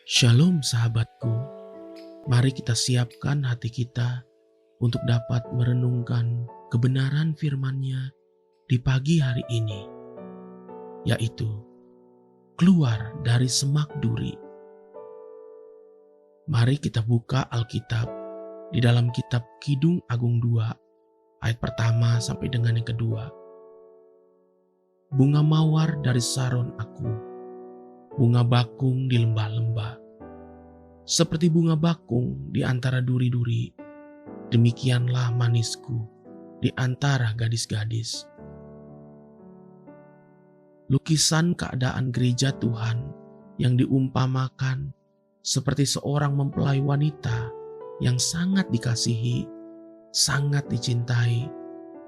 Shalom sahabatku, mari kita siapkan hati kita untuk dapat merenungkan kebenaran firman-Nya di pagi hari ini, yaitu keluar dari semak duri. Mari kita buka Alkitab di dalam kitab Kidung Agung 2 ayat pertama sampai dengan yang kedua. Bunga mawar dari Saron aku, bunga bakung di lembah-lembah. Seperti bunga bakung di antara duri-duri, demikianlah manisku di antara gadis-gadis. Lukisan keadaan gereja Tuhan yang diumpamakan seperti seorang mempelai wanita yang sangat dikasihi, sangat dicintai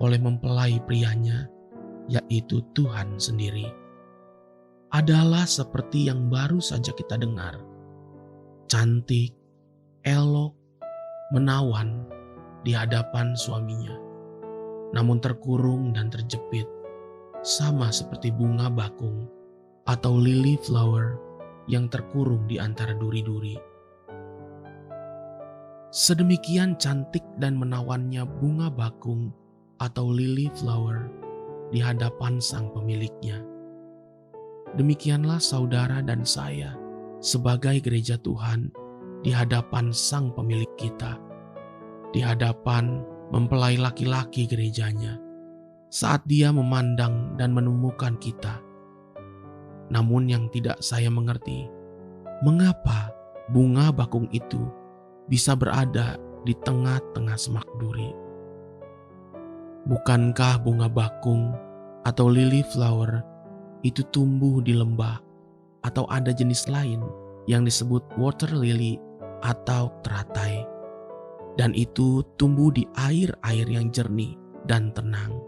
oleh mempelai prianya, yaitu Tuhan sendiri. Adalah seperti yang baru saja kita dengar. Cantik, elok, menawan di hadapan suaminya, namun terkurung dan terjepit, sama seperti bunga bakung atau lily flower yang terkurung di antara duri-duri. Sedemikian cantik dan menawannya bunga bakung atau lily flower di hadapan sang pemiliknya. Demikianlah saudara dan saya sebagai gereja Tuhan di hadapan sang pemilik kita, di hadapan mempelai laki-laki gerejanya, saat dia memandang dan menemukan kita. Namun yang tidak saya mengerti, mengapa bunga bakung itu bisa berada di tengah-tengah semak duri? Bukankah bunga bakung atau lily flower itu tumbuh di lembah, atau ada jenis lain yang disebut water lily atau teratai, dan itu tumbuh di air-air yang jernih dan tenang,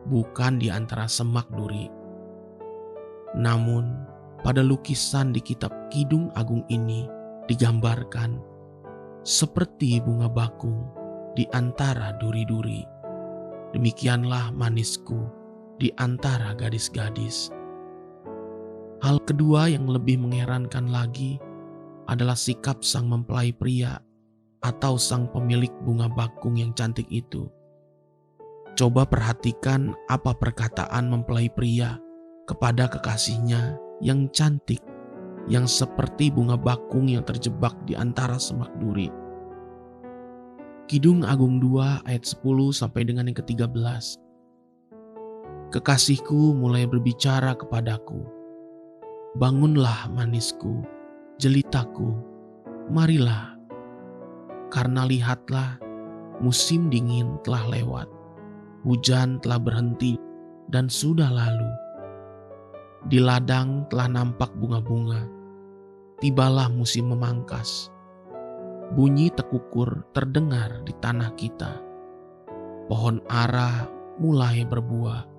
bukan di antara semak duri. Namun pada lukisan di kitab Kidung Agung ini digambarkan seperti bunga bakung di antara duri-duri. Demikianlah manisku di antara gadis-gadis. Hal kedua yang lebih mengherankan lagi adalah sikap sang mempelai pria atau sang pemilik bunga bakung yang cantik itu. Coba perhatikan apa perkataan mempelai pria kepada kekasihnya yang cantik, yang seperti bunga bakung yang terjebak di antara semak duri. Kidung Agung 2 ayat 10 sampai dengan yang ke-13. Kekasihku mulai berbicara kepadaku, bangunlah manisku, jelitaku, marilah. Karena lihatlah, musim dingin telah lewat, hujan telah berhenti dan sudah lalu. Di ladang telah nampak bunga-bunga, tibalah musim memangkas. Bunyi tekukur terdengar di tanah kita. Pohon ara mulai berbuah,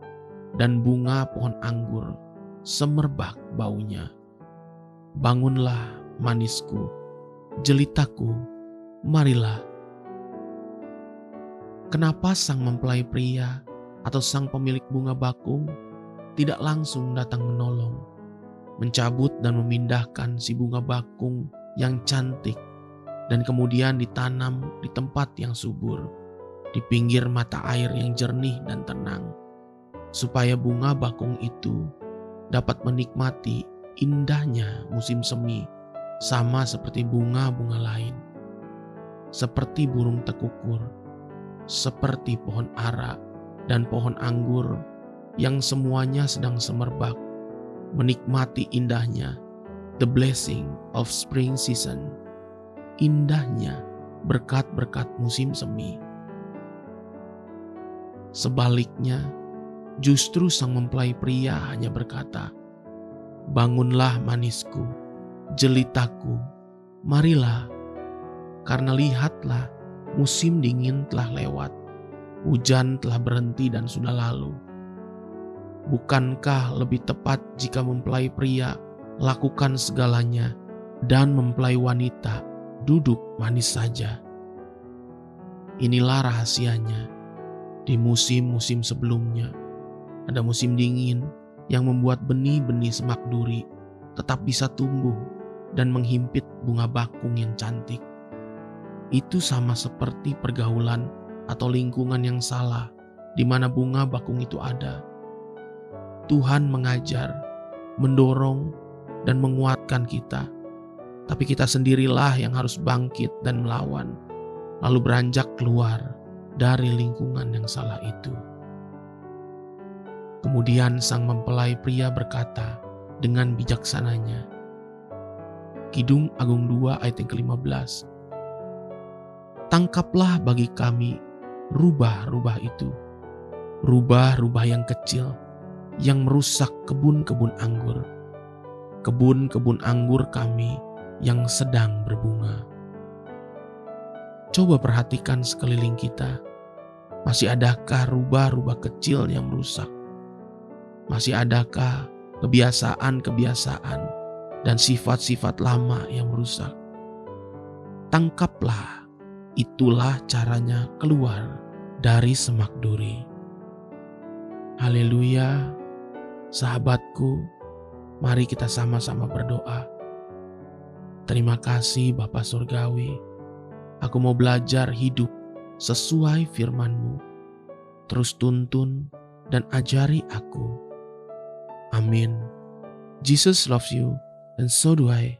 dan bunga pohon anggur semerbak baunya. Bangunlah manisku, jelitaku, marilah. Kenapa sang mempelai pria atau sang pemilik bunga bakung tidak langsung datang menolong, mencabut dan memindahkan si bunga bakung yang cantik dan kemudian ditanam di tempat yang subur, di pinggir mata air yang jernih dan tenang, supaya bunga bakung itu dapat menikmati indahnya musim semi, sama seperti bunga-bunga lain, seperti burung tekukur, seperti pohon ara dan pohon anggur yang semuanya sedang semerbak, menikmati indahnya the blessing of spring season, indahnya berkat-berkat musim semi. Sebaliknya, justru sang mempelai pria hanya berkata, bangunlah manisku, jelitaku, marilah. Karena lihatlah, musim dingin telah lewat, hujan telah berhenti dan sudah lalu. Bukankah lebih tepat jika mempelai pria lakukan segalanya dan mempelai wanita duduk manis saja? Inilah rahasianya. Di musim-musim sebelumnya, ada musim dingin yang membuat benih-benih semak duri tetap bisa tumbuh dan menghimpit bunga bakung yang cantik. Itu sama seperti pergaulan atau lingkungan yang salah di mana bunga bakung itu ada. Tuhan mengajar, mendorong, dan menguatkan kita. Tapi kita sendirilah yang harus bangkit dan melawan, lalu beranjak keluar dari lingkungan yang salah itu. Kemudian sang mempelai pria berkata dengan bijaksananya, Kidung Agung 2 ayat yang ke-15, tangkaplah bagi kami rubah-rubah itu, rubah-rubah yang kecil yang merusak kebun-kebun anggur kami yang sedang berbunga. Coba perhatikan sekeliling kita. Masih adakah rubah-rubah kecil yang merusak? Masih adakah kebiasaan-kebiasaan dan sifat-sifat lama yang merusak? Tangkaplah, itulah caranya keluar dari semak duri. Haleluya, sahabatku, mari kita sama-sama berdoa. Terima kasih Bapa Surgawi, aku mau belajar hidup sesuai firman-Mu. Terus tuntun dan ajari aku. Amin. Jesus loves you and so do I.